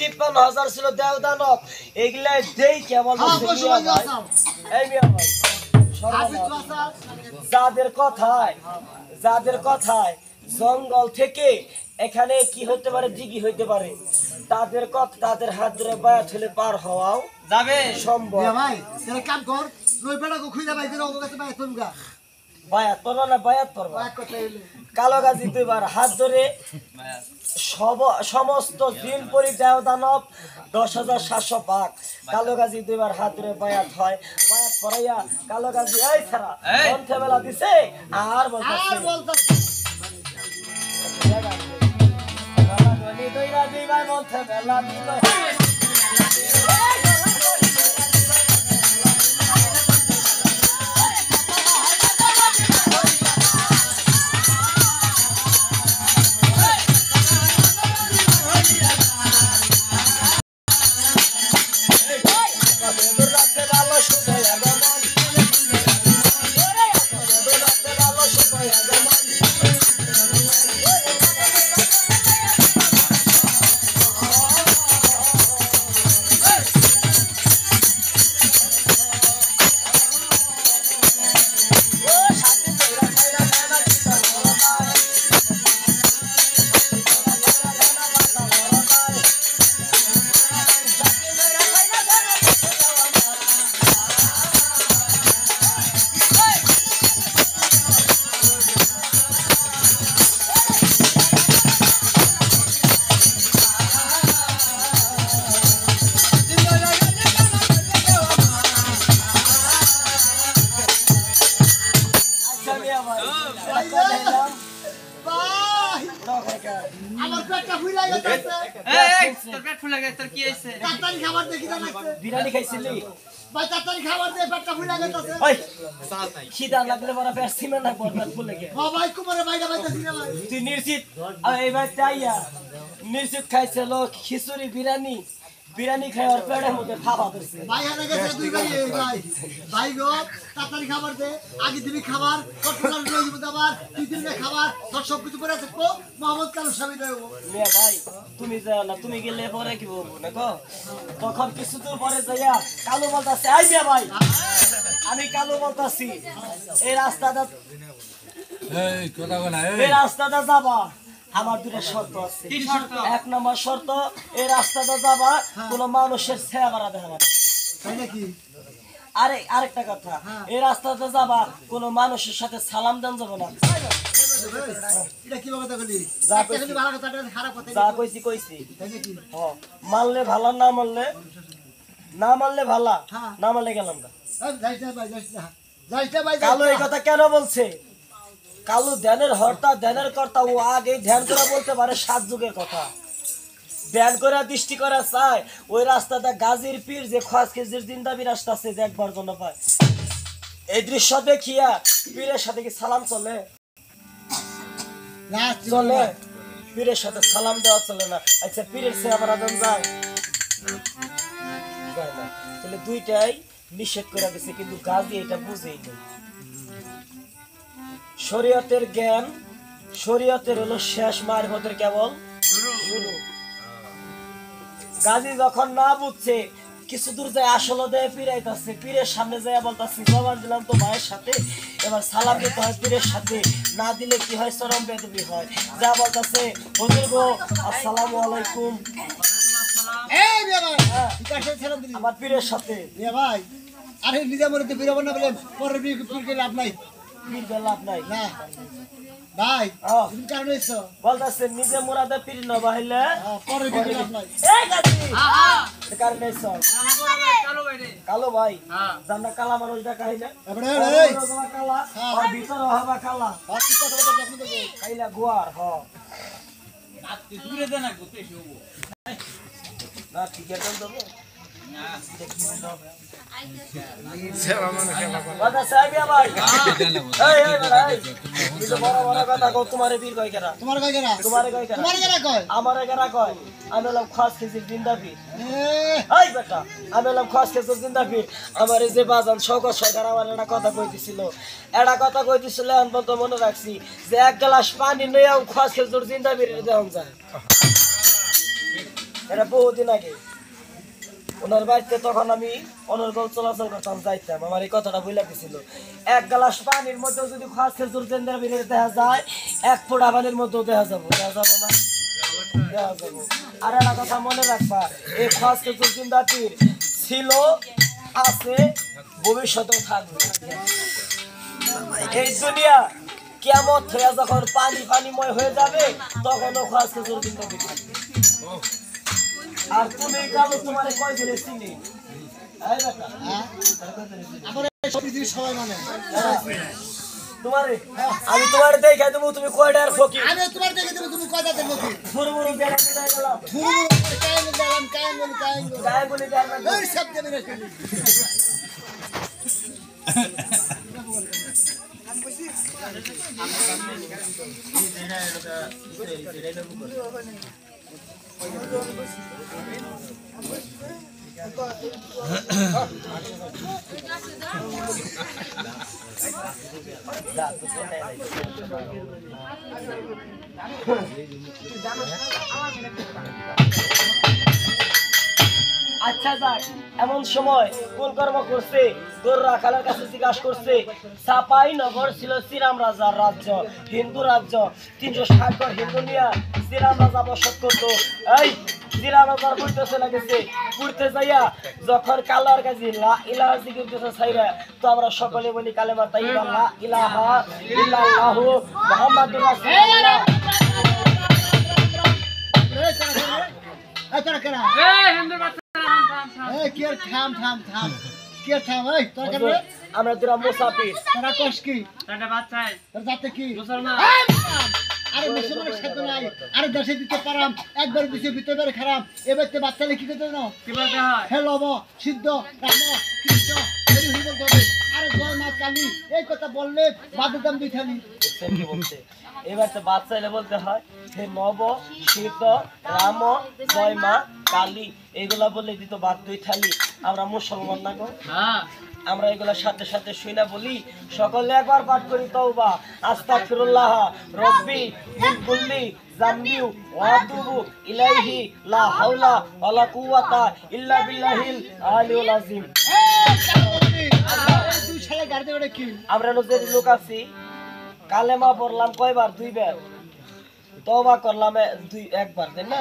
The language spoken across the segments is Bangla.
53,000 ছিল দেওদানব এগুলা দেই কেবল এই মিয়া ভাই যাদের কথায় জঙ্গল থেকে এখানে কি হতে পারে দিঘি হইতে পারে তাদের হাত ধরে বায়াত হলে পার হওয়াও যাবে সম্ভব ভাই তাহলে কাম কর নই বেড়াকে খুইলা ভাই দিন ওর কাছে বায়াত করুগা বায়াত করব না বায়াত করব কালো গাজী দুইবার হাত ধরে সমস্ত জিন পরি দেওদানব 10,700 ভাগ কালো গাজী দুইবার হাত ধরে বায়াত হয় বায়াত পড়াইয়া কালো গাজী এই ছাড়া মন্থে বেলা দিছে আর বলতাছে দইরা দিবা মন্থে বেলা দিল আমার পেটটা ফুলে গেছে এই তোর পেট ফুলে গেছে তোর কি হইছে তাড়াতাড়ি খাবার দে কি লাগছে বিরিয়ানি খাইছিলি ভাই তাড়াতাড়ি খাবার দে পেটটা ফুলে গেছে ওই সাল নাই খিদা লাগলে বড় পেট সিমে না পেট ফুলে গে হ্যাঁ ভাই কুমারে ভাইটা বাইতাছি না ভাই তুই নিশ্চিত এই ভাই তাইয়া নিশ্চিত খাইছিল খিচুড়ি বিরিয়ানি খাওয়ার পেটের মধ্যে খাওয়া দিছে ভাই আনে গেছে দুই ভাই গো তাড়াতাড়ি খাবার দে আগে দিবি খাবার কটকলার রইব দাবার তুই দিবি খাবার তোর সব কিছু করে আছে কো মোহাম্মদ কালু সামি দেব মিয়া ভাই তুমি যা না তুমি গেলে পরে কি বলবো না কো তখন কিছু দূর পরে যাইয়া কালু বলতাছে আই মিয়া ভাই আমি কালু বলতাছি এই রাস্তাটা এই কথা বলা এই রাস্তাটা যাবা আমার দুটো শর্ত আছে এক নম্বর শর্ত এই রাস্তাটা যাবা কোন মানুষের সেবা করা দেবে না তাই নাকি আরেকটা কথা এই রাস্তাটা যাবা কোন মানুষের সাথে সালাম দেন যাবে না এটা কি কথা বলি যা কইছি ভালো কথাটা খারাপ কথা যা কইছি তাই নাকি হ্যাঁ মানলে ভালো না মানলে ভালো না মানলে গেলাম না যাইতা ভাই কালো এই কথা কেন বলছে কালু ধ্যানের হর্তা ধ্যানের কর্তা ও আগে ধ্যান করে বলতে পারে 7 যুগের কথা ধ্যান করে দৃষ্টি করা চায় ওই রাস্তাটা গাজীর পীর যে খাস কেজির জিন্দাবি রাস্তা আছে যে একবার জন্য পায় এই দৃশ্য দেখিয়া পীরের সাথে কি সালাম চলে না চলে পীরের সাথে সালাম দেওয়া চলে না আচ্ছা পীরের সেবা আরাধন যায় না তাহলে দুইটাই নিষেধ করে দিছে কিন্তু গাজী এটা বুঝেই না শরীয়তের জ্ঞান শরীয়তের হলো শেষ মারফতের কেবল শুরু গাজী যখন না বুঝছে কিছু দূর যায় আসলে দেয় পিরাইতাছে পীরের সামনে যায় বলতাছি জবান দিলাম তো ভাইয়ের সাথে এবার সালাম দিতে হয় পীরের সাথে না দিলে কি হয় চরম বেদবি হয় যা বলতাছে হুজুর গো আসসালামু আলাইকুম এই মিয়া ভাই কাছে সালাম দিলি আমার পীরের সাথে মিয়া ভাই আরে নিজে মরে তো পীর না বলেন পরে পীরকে লাভ নাই পীরকে লাভ নাই না ভাই তুমি কারণ এসো বলতাছে নিজে মুরাদে পীর না বাহিলে পরে পীর লাভ নাই এই গাছি হ্যাঁ কারণ এসো কালো ভাই জানা কালা মানুষ দেখা হইলে এবড়ে এই কালা আর ভিতর হবা কালা কি কথা কথা আপনি তো খাইলা গোয়ার আপনি দূরে দেনা গতে শুবো না ঠিক আছে দেবো না দেখি না সেবা মানে খেলা কথা সাহেব ভাই এই ভাই তুমি তো বড় বড় কথা কও তোমারে পীর কই কেরা তোমারে কই কেরা তোমারে কই কেরা তোমারে কেরা কয় আমারে কেরা কয় আমি হলাম খাস খেজির জিন্দা পীর এই বেটা আমি হলাম খাস খেজির জিন্দা পীর আমার এই যে বাজান শওকত সরকার আমার একটা কথা কইতেছিল এখন বলতো মনে রাখছি যে এক গ্লাস পানি নিয়ে খাস খেজির জিন্দা পীরের দেওয়া যায় এটা বহুদিন আগে ওনার বাড়িতে তখন আমি অনর্গল চলাচল করতাম, যাইতাম। আমার এই কথাটা বলে দিছিল, এক গ্লাস পানির মধ্যে যদি খাস খেজুর কেন্দ্রের ভিতরে দেখা যায়, এক ফোঁটা পানির মধ্যেও দেখা যাবো না, দেখা যাবো। আর একটা কথা মনে রাখবা, এই খাস খেজুর কেন্দ্রটির ছিল, আছে, ভবিষ্যতেও থাকবে। এই দুনিয়া কিয়ামত হয়ে যখন পানিময় হয়ে যাবে, তখনও খাস খেজুর কেন্দ্র থাকবে। আর তুমি কালো তোমারে কয় দিলে চিনি? আমি তোমার দেখে দেবো, তুমি কয়টার ফকির? আমি তোমার দেখে দেবো, তুমি কয়টার ফকির? ফুরমুরু গেলাম কোথায় গেলাম? ফুরমুরু কায়েম গেলাম, কায়েম বলি গেলাম। ওই সব দেবে না শুনি। আচ্ছা যাক, এমন সময় কোন কর্ম করছে, গরু রাখালের কাছে জিজ্ঞাসা করছে, চাপাই নগর ছিল শ্রীরাম রাজার রাজ্য, হিন্দু রাজ্য। 360 ঘর হিন্দু নিয়ে শ্রীরাম রাজা বসত করতো। এই শ্রীরাম রাজার ঘুরতে চলে গেছে, ঘুরতে যাইয়া যখন কালার কাছে ইলাহা জিকির করতে চাইরা, তো আমরা সকলে বলি কালেমা তাইয়্যিবা লা ইলাহা ইল্লাল্লাহু মুহাম্মাদুর রাসূলুল্লাহ। আমরা তোরা মুসাফির, তোরা কষ্ট কি? যাতে কি আরে মুসলমানের সাথে নাই, আরে দেশে দিতে পারাম, একবার দিছে ভিতরে খারাপ, এবার তো বাচ্চা লিখি দিতে নাও কি বলতে হয়? হে লব সিদ্ধ রাম কৃষ্ণ বলতে হবে। আরে জয় মা কালী এই কথা বললে বাদের দাম 2 থালি বলতে। এবার তো বাচ্চা এলে বলতে হয় হে নব সিদ্ধ রাম জয় মা কালী, এইগুলা বললে দিত বাদ 2 থালি। আমরা মুসলমান না গো? হ্যাঁ, আমরা এগুলোর সাথে সাথে শুনে বলি, সকলে একবার পাঠ করি তওবা আস্তাগফিরুল্লাহ রব্বি মিন কুল্লি যামবি ওয়া আতুবু ইলাইহি লা হাওলা ওয়ালা কুওয়াতা ইল্লা বিল্লাহিল আলিয়্যিল আযীম। তুই শালা গাড়ি ওটা কি? আমরা যে লোক আছি, কালেমা পড়লাম কয়বার? 2 বার। তওবা করলাম একবার, তাই না?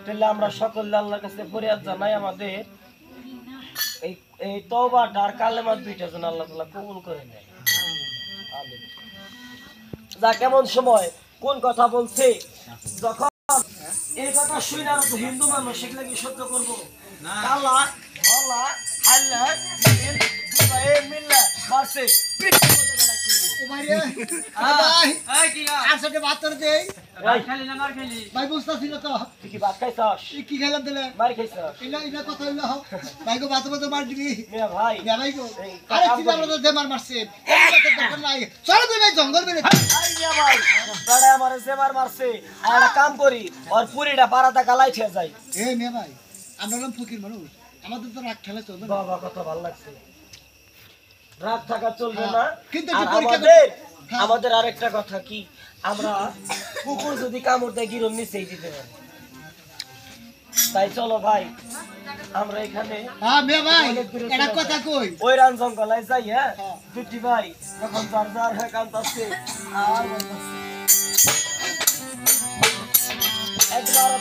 তাহলে আমরা সকলে আল্লাহর কাছে ফরিয়াদ জানাই, আমাদের এই তওবাটা আর কালেমা 2টা যেন আল্লাহ তাআলা কবুল করে নেয়। আমিন। যা কেমন সময় কোন কথা বলছে, যখন এই কথা শুনে আর তো হিন্দু মানুষ সেগুলা কি সহ্য করবো না? কালা হলা হাল্লা মিল দুবাই মিল্লা মারছে ভাই বুঝতেছিল তো কি ভাত খাইছস? কি খাইলাম দিলে? মার খাইছস? ইনা কথা হইলো ভাই গো ভাত ভাত মার দিবি মিয়া ভাই। মিয়া ভাই গো আরে কি আমরা যে মার মারছে দরকার নাই, চলো তুই ভাই জঙ্গল বেরে। আই মিয়া ভাই বড় আমারে যে মার মারছে, আর একটা কাম করি আর পুরিটা পারাটা গালাই খেয়ে যাই। এ মিয়া ভাই আমরা হলাম ফকির মানুষ, আমাদের তো রাগ খেলা চলবে না। বাবা কথা ভালো লাগছে, রাগ থাকা চলবে না। কিন্তু আমাদের আরেকটা কথা কি, আমরা কুকুর যদি কামড় দেয় গিরম নিচেই দিতে পারি। তাই চলো ভাই আমরা এখানে কথা কই ওই রান জঙ্গলায় যাই। হ্যাঁ দুটি ভাই যখন যার যার হয়ে কাঁদতাছে আর একবার